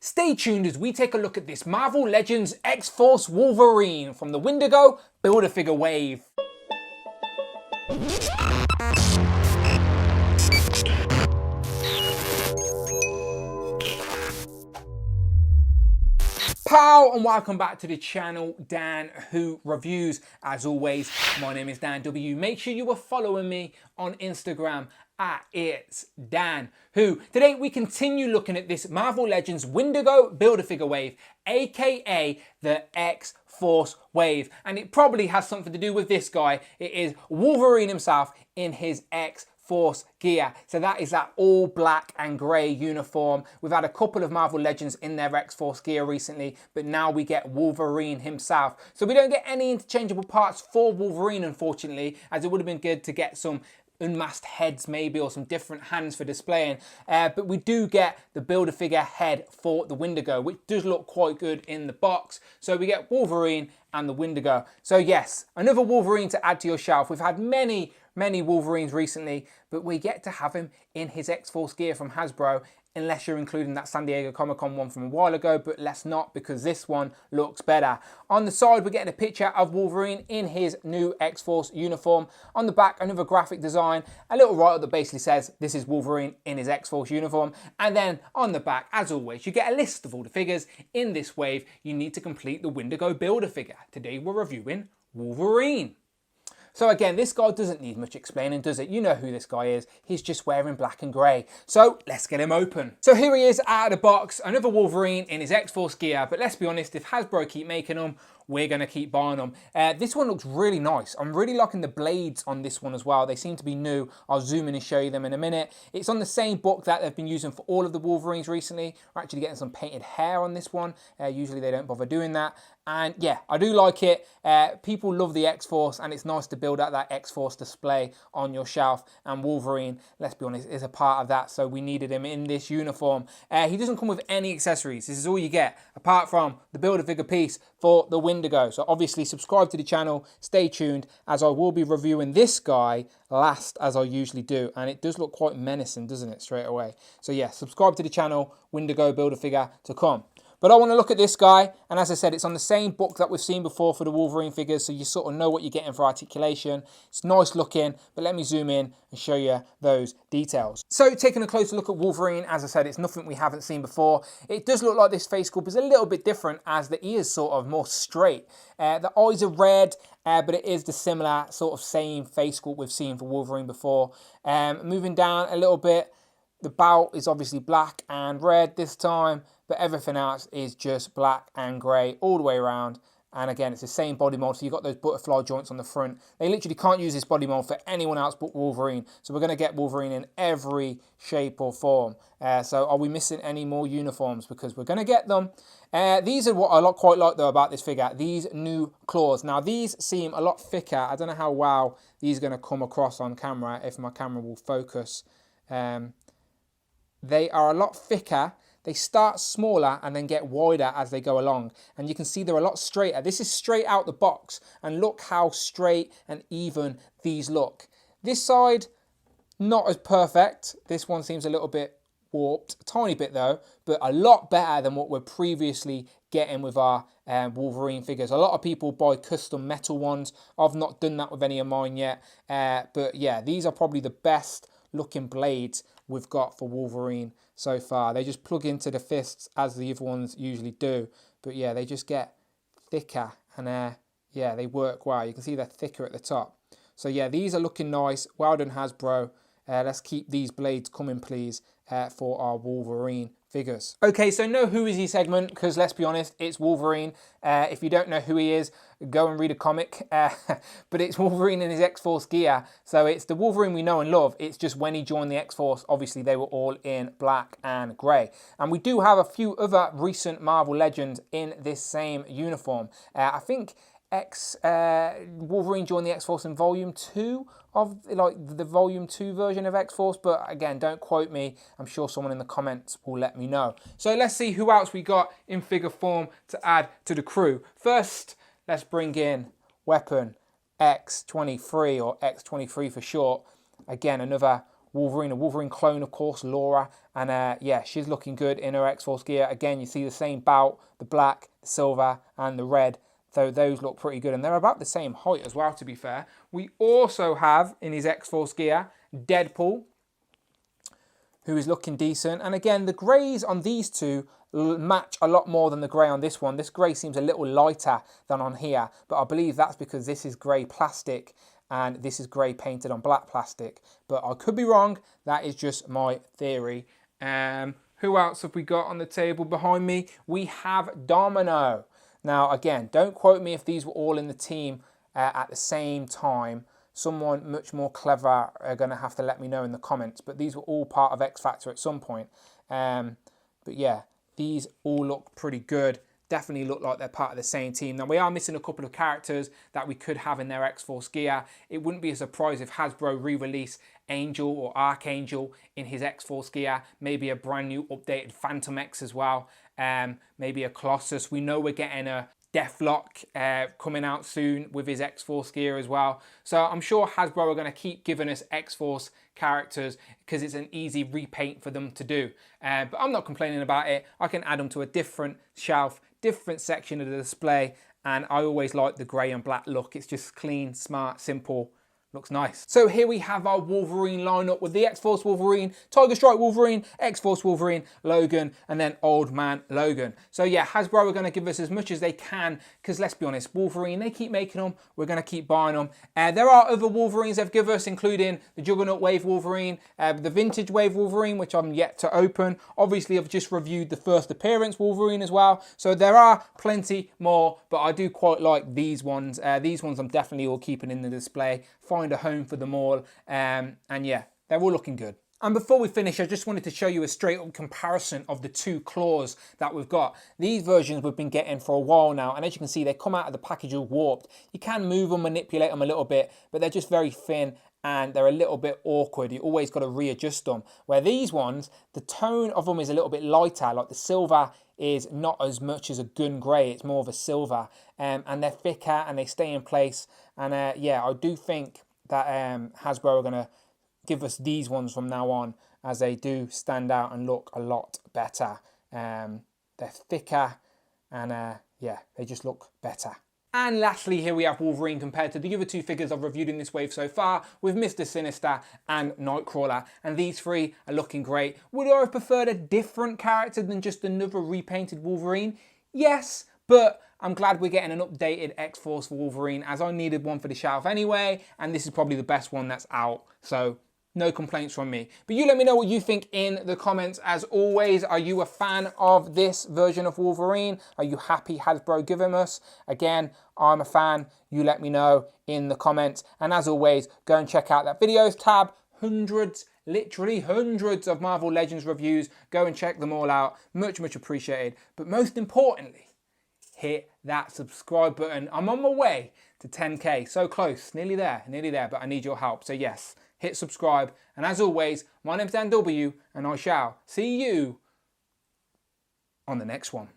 Stay tuned as we take a look at this Marvel Legends X-Force Wolverine from the Wendigo Build-A-Figure Wave. Pow and welcome back to the channel, Dan Who Reviews. As always, my name is Dan W. Make sure you are following me on Instagram at It's Dan Who. Today we continue looking at this Marvel Legends Wendigo Build-A-Figure Wave, aka the X-Force Wave. And it probably has something to do with this guy. It is Wolverine himself in his X-Force gear. So that is that all black and grey uniform. We've had a couple of Marvel Legends in their X-Force gear recently, but now we get Wolverine himself. So we don't get any interchangeable parts for Wolverine, unfortunately, as it would have been good to get some unmasked heads maybe, or some different hands for displaying. But we do get the Build-A-Figure head for the Wendigo, which does look quite good in the box. So we get Wolverine and the Wendigo. So yes, another Wolverine to add to your shelf. We've had many Wolverines recently, but we get to have him in his X-Force gear from Hasbro, unless you're including that San Diego Comic-Con one from a while ago, but let's not, because this one looks better. On the side, we're getting a picture of Wolverine in his new X-Force uniform. On the back, another graphic design, a little write-up that basically says this is Wolverine in his X-Force uniform. And then on the back, as always, you get a list of all the figures in this wave you need to complete the Wendigo Build-A-Figure. Today we're reviewing Wolverine. So again, this guy doesn't need much explaining, does it? You know who this guy is. He's just wearing black and grey. So let's get him open. So here he is out of the box, another Wolverine in his X-Force gear. But let's be honest, if Hasbro keep making them, we're going to keep buying them. This one looks really nice. I'm really liking the blades on this one as well. They seem to be new. I'll zoom in and show you them in a minute. It's on the same book that they've been using for all of the Wolverines recently. We're actually getting some painted hair on this one. Usually they don't bother doing that. And yeah, I do like it. People love the X-Force, and it's nice to build out that X-Force display on your shelf. And Wolverine, let's be honest, is a part of that. So we needed him in this uniform. He doesn't come with any accessories. This is all you get, apart from the Build-A-Figure piece for the Wendigo. So obviously subscribe to the channel, stay tuned, as I will be reviewing this guy last, as I usually do. And it does look quite menacing, doesn't it, straight away? So yeah, subscribe to the channel, Wendigo Build-A-Figure to come. But I want to look at this guy, and as I said, it's on the same book that we've seen before for the Wolverine figures, so you sort of know what you're getting for articulation. It's nice looking, but let me zoom in and show you those details. So taking a closer look at Wolverine, as I said, it's nothing we haven't seen before. It does look like this face sculpt is a little bit different, as the ears sort of more straight. The eyes are red, but it is the similar sort of same face sculpt we've seen for Wolverine before. Moving down a little bit, the bout is obviously black and red this time, but everything else is just black and grey all the way around. And again, it's the same body mold, so you've got those butterfly joints on the front. They literally can't use this body mold for anyone else but Wolverine. So we're going to get Wolverine in every shape or form. So are we missing any more uniforms? Because we're going to get them. These are what I quite like though about this figure, these new claws. Now these seem a lot thicker. I don't know how well these are going to come across on camera, if my camera will focus. They are a lot thicker. They start smaller and then get wider as they go along. And you can see they're a lot straighter. This is straight out the box. And look how straight and even these look. This side, not as perfect. This one seems a little bit warped. A tiny bit though, but a lot better than what we're previously getting with our Wolverine figures. A lot of people buy custom metal ones. I've not done that with any of mine yet. But yeah, these are probably the best looking blades we've got for Wolverine so far. They just plug into the fists as the other ones usually do, but yeah, they just get thicker, and yeah, they work well. You can see they're thicker at the top. So yeah, these are looking nice. Well done, Hasbro. Let's keep these blades coming, please, for our Wolverine figures. Okay, so no who is he segment, because let's be honest, it's Wolverine. If you don't know who he is, go and read a comic. But it's Wolverine in his X-Force gear. So it's the Wolverine we know and love. It's just when he joined the X-Force, obviously they were all in black and grey. And we do have a few other recent Marvel Legends in this same uniform. I think Wolverine joined the X-Force in Volume 2 of the Volume 2 version of X-Force, but again, don't quote me. I'm sure someone in the comments will let me know. So let's see who else we got in figure form to add to the crew. First, let's bring in Weapon X-23, or X-23 for short. Again, another Wolverine, a Wolverine clone, of course, Laura. And yeah, she's looking good in her X-Force gear. Again, you see the same bout, the black, the silver, and the red. So those look pretty good. And they're about the same height as well, to be fair. We also have, in his X-Force gear, Deadpool, who is looking decent. And again, the greys on these two match a lot more than the grey on this one. This grey seems a little lighter than on here, but I believe that's because this is grey plastic and this is grey painted on black plastic. But I could be wrong. That is just my theory. Who else have we got on the table behind me? We have Domino. Now, again, don't quote me if these were all in the team at the same time. Someone much more clever are going to have to let me know in the comments. But these were all part of X Factor at some point. But yeah, these all look pretty good. Definitely look like they're part of the same team. Now, we are missing a couple of characters that we could have in their X-Force gear. It wouldn't be a surprise if Hasbro re-release Angel or Archangel in his X-Force gear. Maybe a brand new updated Phantom X as well. Maybe a Colossus. We know we're getting a Deathlock coming out soon with his X-Force gear as well. So I'm sure Hasbro are going to keep giving us X-Force characters because it's an easy repaint for them to do. But I'm not complaining about it. I can add them to a different shelf, different section of the display, and I always like the grey and black look. It's just clean, smart, simple. Looks nice. So here we have our Wolverine lineup with the X-Force Wolverine, Tiger Strike Wolverine, X-Force Wolverine, Logan, and then Old Man Logan. So yeah, Hasbro are going to give us as much as they can because let's be honest, Wolverine, they keep making them. We're going to keep buying them. There are other Wolverines they've given us, including the Juggernaut Wave Wolverine, the Vintage Wave Wolverine, which I'm yet to open. Obviously, I've just reviewed the first appearance Wolverine as well. So there are plenty more, but I do quite like these ones. These ones I'm definitely all keeping in the display. Find a home for them all, and yeah, they're all looking good. And before we finish, I just wanted to show you a straight up comparison of the two claws that we've got. These versions we've been getting for a while now, and as you can see, they come out of the package all warped. You can move them, manipulate them a little bit, but they're just very thin and they're a little bit awkward. You always got to readjust them. Where these ones, the tone of them is a little bit lighter, like the silver is not as much as a gun grey, it's more of a silver, and they're thicker and they stay in place. And yeah, I do think that Hasbro are going to give us these ones from now on, as they do stand out and look a lot better. They're thicker and yeah, they just look better. And lastly, here we have Wolverine compared to the other two figures I've reviewed in this wave so far, with Mr. Sinister and Nightcrawler. And these three are looking great. Would I have preferred a different character than just another repainted Wolverine? Yes, but I'm glad we're getting an updated X-Force Wolverine, as I needed one for the shelf anyway, and this is probably the best one that's out. So no complaints from me. But you let me know what you think in the comments. As always, are you a fan of this version of Wolverine? Are you happy Hasbro giving us? Again, I'm a fan. You let me know in the comments. And as always, go and check out that videos tab. Hundreds, literally hundreds of Marvel Legends reviews. Go and check them all out. Much, much appreciated. But most importantly, hit that subscribe button. I'm on my way to 10K. So close, nearly there, but I need your help. So yes, hit subscribe. And as always, my name's Dan W, and I shall see you on the next one.